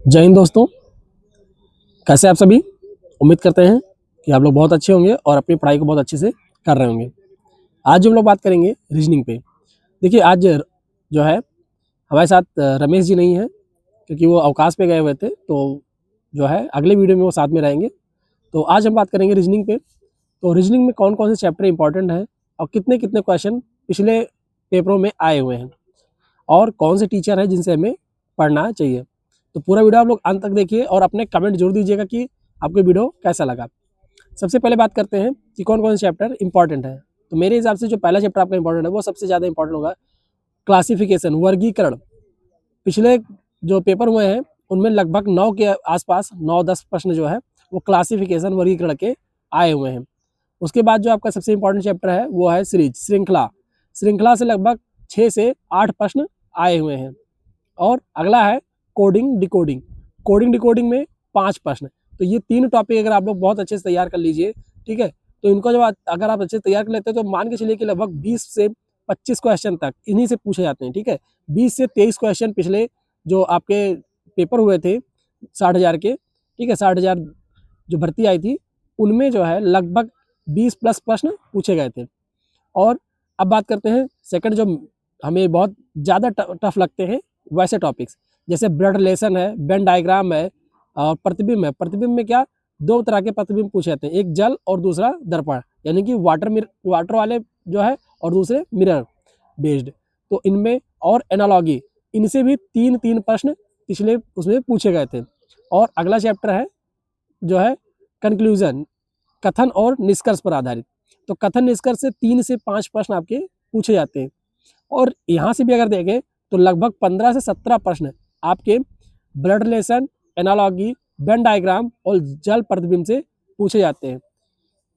जय हिंद दोस्तों। कैसे आप सभी? उम्मीद करते हैं कि आप लोग बहुत अच्छे होंगे और अपनी पढ़ाई को बहुत अच्छे से कर रहे होंगे। आज हम लोग बात करेंगे रीजनिंग पे। देखिए आज जो है हमारे साथ रमेश जी नहीं है क्योंकि वो अवकाश पे गए हुए थे, तो जो है अगले वीडियो में वो साथ में रहेंगे। तो आज हम बात करेंगे रीजनिंग पे। तो रीजनिंग में कौन कौन से चैप्टर इंपॉर्टेंट हैं और कितने कितने क्वेश्चन पिछले पेपरों में आए हुए हैं और कौन से टीचर हैं जिनसे हमें पढ़ना चाहिए। तो पूरा वीडियो आप लोग अंत तक देखिए और अपने कमेंट जरूर दीजिएगा कि आपको वीडियो कैसा लगा। सबसे पहले बात करते हैं कि कौन कौन से चैप्टर इंपॉर्टेंट है। तो मेरे हिसाब से जो पहला चैप्टर आपका इंपॉर्टेंट है वो सबसे ज़्यादा इंपॉर्टेंट होगा, क्लासिफिकेशन, वर्गीकरण। पिछले जो पेपर हुए हैं उनमें लगभग 9 के आसपास 9-10 प्रश्न जो है वो क्लासिफिकेशन, वर्गीकरण के आए हुए हैं। उसके बाद जो आपका सबसे इंपॉर्टेंट चैप्टर है वो है सीरीज, श्रृंखला। श्रृंखला से लगभग 6 से 8 प्रश्न आए हुए हैं। और अगला है कोडिंग डिकोडिंग। कोडिंग डिकोडिंग में 5 प्रश्न। तो ये 3 टॉपिक अगर आप लोग बहुत अच्छे से तैयार कर लीजिए, ठीक है, तो इनको जब अगर आप अच्छे से तैयार कर लेते हैं तो मान के चलिए कि लगभग 20 से 25 क्वेश्चन तक इन्हीं से पूछे जाते हैं। ठीक है, 20 से 23 क्वेश्चन पिछले जो आपके पेपर हुए थे 60,000 के, ठीक है, 60,000 जो भर्ती आई थी उनमें जो है लगभग 20 प्लस प्रश्न पूछे गए थे। और अब बात करते हैं सेकंड, जो हमें बहुत ज़्यादा टफ लगते हैं वैसे टॉपिक्स, जैसे ब्लड रिलेशन है, वेन डायग्राम है और प्रतिबिंब है। प्रतिबिंब में क्या, 2 तरह के प्रतिबिंब पूछे जाते हैं, एक जल और दूसरा दर्पण, यानी कि वाटर वाले जो है और दूसरे मिरर बेस्ड। तो इनमें और एनालॉगी, इनसे भी 3-3 प्रश्न पिछले उसमें पूछे गए थे। और अगला चैप्टर है जो है कंक्लूजन, कथन और निष्कर्ष पर आधारित। तो कथन निष्कर्ष से 3 से 5 प्रश्न आपके पूछे जाते हैं। और यहाँ से भी अगर देखें तो लगभग 15 से 17 प्रश्न आपके blood relation, analogy, Venn diagram और जल प्रतिबिंब से पूछे जाते हैं।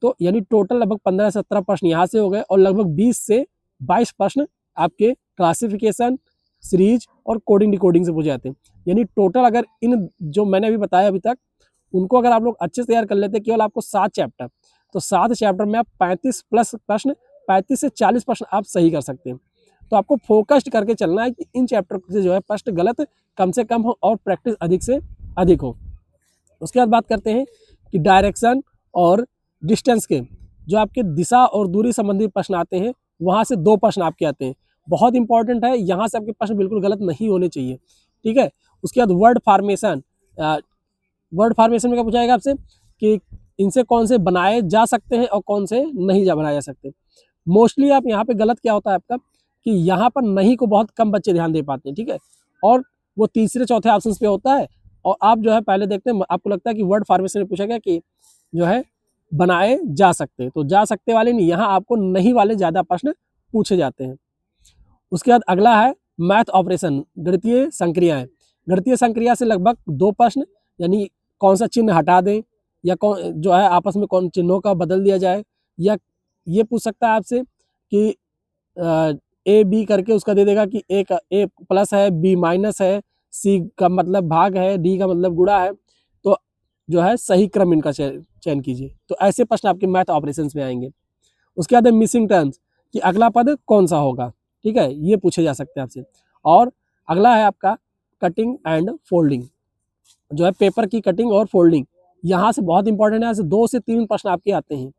तो यानी टोटल लगभग 15 से 17 प्रश्न यहाँ से हो गए और लगभग 20 से 22 प्रश्न आपके क्लासिफिकेशन, सीरीज और कोडिंग डिकोडिंग से पूछे जाते हैं। यानी टोटल अगर इन जो मैंने अभी बताया अभी तक उनको अगर आप लोग अच्छे से तैयार कर लेते हैं, केवल आपको 7 चैप्टर, तो 7 चैप्टर में आप 35 प्लस प्रश्न, 35 से 40 प्रश्न आप सही कर सकते हैं। तो आपको फोकस्ड करके चलना है कि इन चैप्टर से जो है प्रश्न गलत कम से कम हो और प्रैक्टिस अधिक से अधिक हो। उसके बाद बात करते हैं कि डायरेक्शन और डिस्टेंस के जो आपके दिशा और दूरी संबंधी प्रश्न आते हैं, वहाँ से 2 प्रश्न आपके आते हैं, बहुत इंपॉर्टेंट है। यहाँ से आपके प्रश्न बिल्कुल गलत नहीं होने चाहिए, ठीक है। उसके बाद वर्ड फार्मेशन, वर्ड फार्मेशन में क्या पूछा जाएगा आपसे कि इनसे कौन से बनाए जा सकते हैं और कौन से नहीं बनाए जा सकते। मोस्टली आप यहाँ पे गलत क्या होता है आपका कि यहाँ पर नहीं को बहुत कम बच्चे ध्यान दे पाते हैं, ठीक है, और वो तीसरे चौथे ऑप्शन पे होता है। और आप जो है पहले देखते हैं, आपको लगता है कि वर्ड फार्मेशन में पूछा गया कि जो है बनाए जा सकते, तो जा सकते वाले नहीं, यहाँ आपको नहीं वाले ज़्यादा प्रश्न पूछे जाते हैं। उसके बाद अगला है मैथ ऑपरेशन, गणितीय संक्रियाएं। गणितीय संक्रिया से लगभग 2 प्रश्न, यानी कौन सा चिन्ह हटा दें या कौन जो है आपस में कौन चिन्हों का बदल दिया जाए, या ये पूछ सकता है आपसे कि ए बी करके उसका दे देगा कि ए का ए प्लस है, बी माइनस है, सी का मतलब भाग है, डी का मतलब गुणा है, तो जो है सही क्रम इनका चयन कीजिए। तो ऐसे प्रश्न आपके मैथ ऑपरेशंस में आएंगे। उसके बाद मिसिंग टर्म्स कि अगला पद कौन सा होगा, ठीक है, ये पूछे जा सकते हैं आपसे। और अगला है आपका कटिंग एंड फोल्डिंग, जो है पेपर की कटिंग और फोल्डिंग, यहाँ से बहुत इंपॉर्टेंट है। यहाँ से 2 से 3 प्रश्न आपके आते हैं।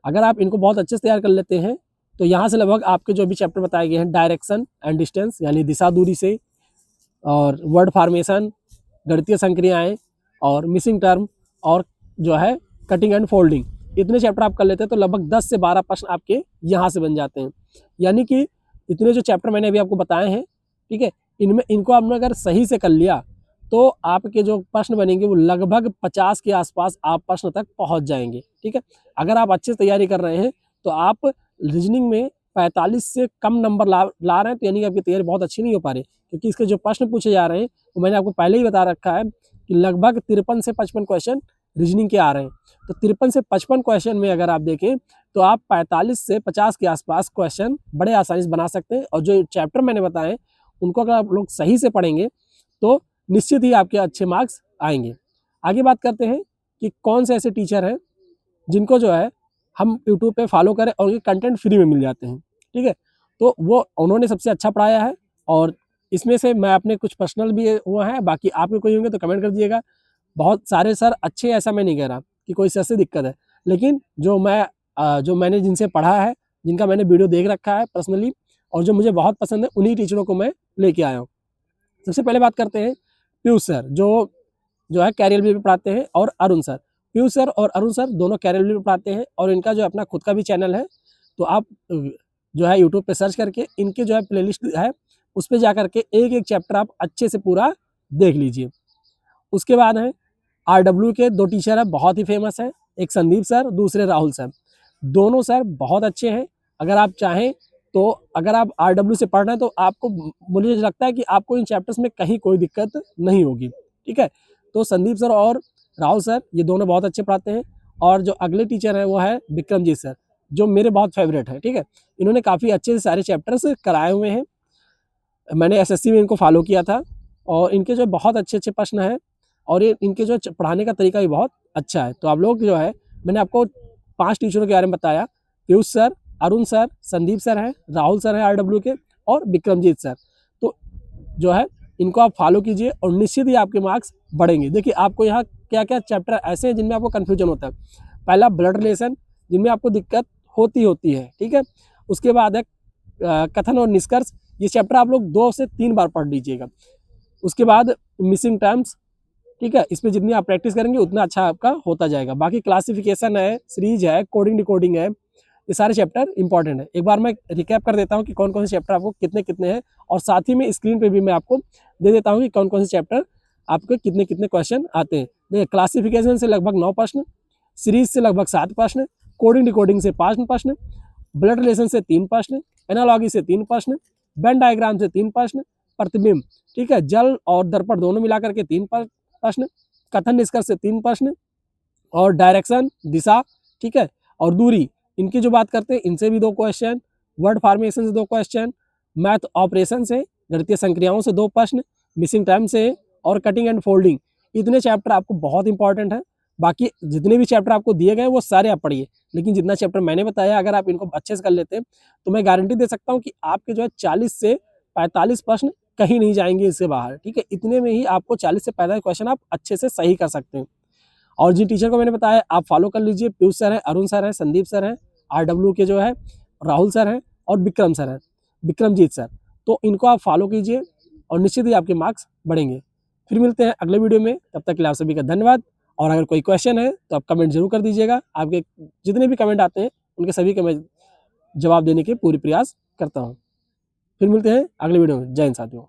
अगर आप इनको बहुत अच्छे से तैयार कर लेते हैं तो यहाँ से लगभग आपके जो भी चैप्टर बताए गए हैं, डायरेक्शन एंड डिस्टेंस यानी दिशा दूरी से, और वर्ड फार्मेशन, गणितीय संक्रियाएं और मिसिंग टर्म, और जो है कटिंग एंड फोल्डिंग, इतने चैप्टर आप कर लेते हैं तो लगभग 10 से 12 प्रश्न आपके यहाँ से बन जाते हैं। यानी कि इतने जो चैप्टर मैंने अभी आपको बताए हैं, ठीक है, इनमें इनको आपने अगर सही से कर लिया तो आपके जो प्रश्न बनेंगे वो लगभग 50 के आसपास आप प्रश्न तक पहुंच जाएंगे, ठीक है। अगर आप अच्छे से तैयारी कर रहे हैं तो आप रीजनिंग में 45 से कम नंबर ला रहे हैं, तो यानी कि आपकी तैयारी बहुत अच्छी नहीं हो पा रही, क्योंकि इसके जो प्रश्न पूछे जा रहे हैं वो मैंने आपको पहले ही बता रखा है कि लगभग 53 से 55 क्वेश्चन रीजनिंग के आ रहे हैं। तो 53 से 55 क्वेश्चन में अगर आप देखें तो आप 45 से 50 के आसपास क्वेश्चन बड़े आसानी से बना सकते हैं। और जो चैप्टर मैंने बताए उनको अगर आप लोग सही से पढ़ेंगे तो निश्चित ही आपके अच्छे मार्क्स आएंगे। आगे बात करते हैं कि कौन से ऐसे टीचर हैं जिनको जो है हम यूट्यूब पे फॉलो करें और उनके कंटेंट फ्री में मिल जाते हैं, ठीक है। तो वो उन्होंने सबसे अच्छा पढ़ाया है और इसमें से मैं अपने कुछ पर्सनल भी हुआ है, बाकी आपके कोई होंगे तो कमेंट कर दीजिएगा। बहुत सारे सर अच्छे, ऐसा मैं नहीं कह रहा कि कोई सर से दिक्कत है, लेकिन जो मैंने जिनसे पढ़ा है, जिनका मैंने वीडियो देख रखा है पर्सनली और जो मुझे बहुत पसंद है, उन्हीं टीचरों को मैं लेके आया हूँ। सबसे पहले बात करते हैं पीयूष सर, जो है कैरियर में पढ़ाते हैं, और अरुण सर। पीयूष सर और अरुण सर दोनों कैरियर में पढ़ाते हैं और इनका जो अपना खुद का भी चैनल है, तो आप जो है यूट्यूब पे सर्च करके इनके जो है प्लेलिस्ट है, उस पर जा करके एक एक चैप्टर आप अच्छे से पूरा देख लीजिए। उसके बाद है RW के 2 टीचर है, बहुत ही फेमस है, एक संदीप सर, दूसरे राहुल सर। दोनों सर बहुत अच्छे हैं। अगर आप चाहें तो अगर आप RW से पढ़ रहे हैं तो आपको, मुझे लगता है कि आपको इन चैप्टर्स में कहीं कोई दिक्कत नहीं होगी, ठीक है। तो संदीप सर और राहुल सर ये दोनों बहुत अच्छे पढ़ाते हैं। और जो अगले टीचर है वो है विक्रमजीत सर, जो मेरे बहुत फेवरेट है, ठीक है। इन्होंने काफ़ी अच्छे से सारे चैप्टर्स कराए हुए हैं। मैंने SSC में इनको फॉलो किया था और इनके जो बहुत अच्छे प्रश्न हैं और ये इनके जो पढ़ाने का तरीका भी बहुत अच्छा है। तो आप लोग जो है, मैंने आपको 5 टीचरों के बारे में बताया, Piyush sir, Arun sir, Sandeep sir हैं, राहुल सर हैं RW के, और विक्रमजीत सर। तो जो है इनको आप फॉलो कीजिए और निश्चित ही आपके मार्क्स बढ़ेंगे। देखिए आपको यहाँ क्या क्या चैप्टर ऐसे हैं जिनमें आपको कन्फ्यूजन होता है। पहला ब्लड रिलेशन, जिनमें आपको दिक्कत होती है, ठीक है। उसके बाद है कथन और निष्कर्ष, ये चैप्टर आप लोग 2 से 3 बार पढ़ लीजिएगा। उसके बाद मिसिंग टर्म्स, ठीक है, इसमें जितनी आप प्रैक्टिस करेंगे उतना अच्छा आपका होता जाएगा। बाकी क्लासिफिकेशन है, सीरीज है, कोडिंग डिकोडिंग है, ये सारे चैप्टर इंपॉर्टेंट है। एक बार मैं रिकैप कर देता हूँ कि कौन कौन से चैप्टर आपको कितने कितने हैं, और साथ ही में स्क्रीन पे भी मैं आपको दे देता हूँ कि कौन कौन से चैप्टर आपके कितने कितने क्वेश्चन आते हैं। देखिए क्लासिफिकेशन से लगभग 9 प्रश्न, सीरीज से लगभग 7 प्रश्न, कोडिंग डिकोडिंग से 5 प्रश्न, ब्लड रिलेशन से 3 प्रश्न, एनालॉजी से 3 प्रश्न, वेन डायग्राम से 3 प्रश्न, प्रतिबिंब, ठीक है, जल और दर्पण दोनों मिलाकर के 3 प्रश्न, कथन निष्कर्ष से 3 प्रश्न, और डायरेक्शन दिशा, ठीक है, और दूरी, इनकी जो बात करते हैं इनसे भी 2 क्वेश्चन, वर्ड फॉर्मेशन से 2 क्वेश्चन, मैथ ऑपरेशन से, गणितीय संक्रियाओं से 2 प्रश्न, मिसिंग टाइम से, और कटिंग एंड फोल्डिंग। इतने चैप्टर आपको बहुत इंपॉर्टेंट है। बाकी जितने भी चैप्टर आपको दिए गए वो सारे आप पढ़िए, लेकिन जितना चैप्टर मैंने बताया अगर आप इनको अच्छे से कर लेते हैं तो मैं गारंटी दे सकता हूँ कि आपके जो है 40 से 45 प्रश्न कहीं नहीं जाएंगे इससे बाहर, ठीक है। इतने में ही आपको 40 से 45 क्वेश्चन आप अच्छे से सही कर सकते हैं। और जिन टीचर को मैंने बताया आप फॉलो कर लीजिए, पीयूष सर हैं, अरुण सर हैं, संदीप सर हैं, RW के जो है राहुल सर हैं, और विक्रम सर हैं, विक्रमजीत सर। तो इनको आप फॉलो कीजिए और निश्चित ही आपके मार्क्स बढ़ेंगे। फिर मिलते हैं अगले वीडियो में, तब तक के लिए आप सभी का धन्यवाद। और अगर कोई क्वेश्चन है तो आप कमेंट जरूर कर दीजिएगा। आपके जितने भी कमेंट आते हैं उनके सभी का मैं जवाब देने के पूरी प्रयास करता हूँ। फिर मिलते हैं अगले वीडियो में। जय हिंद साथियों।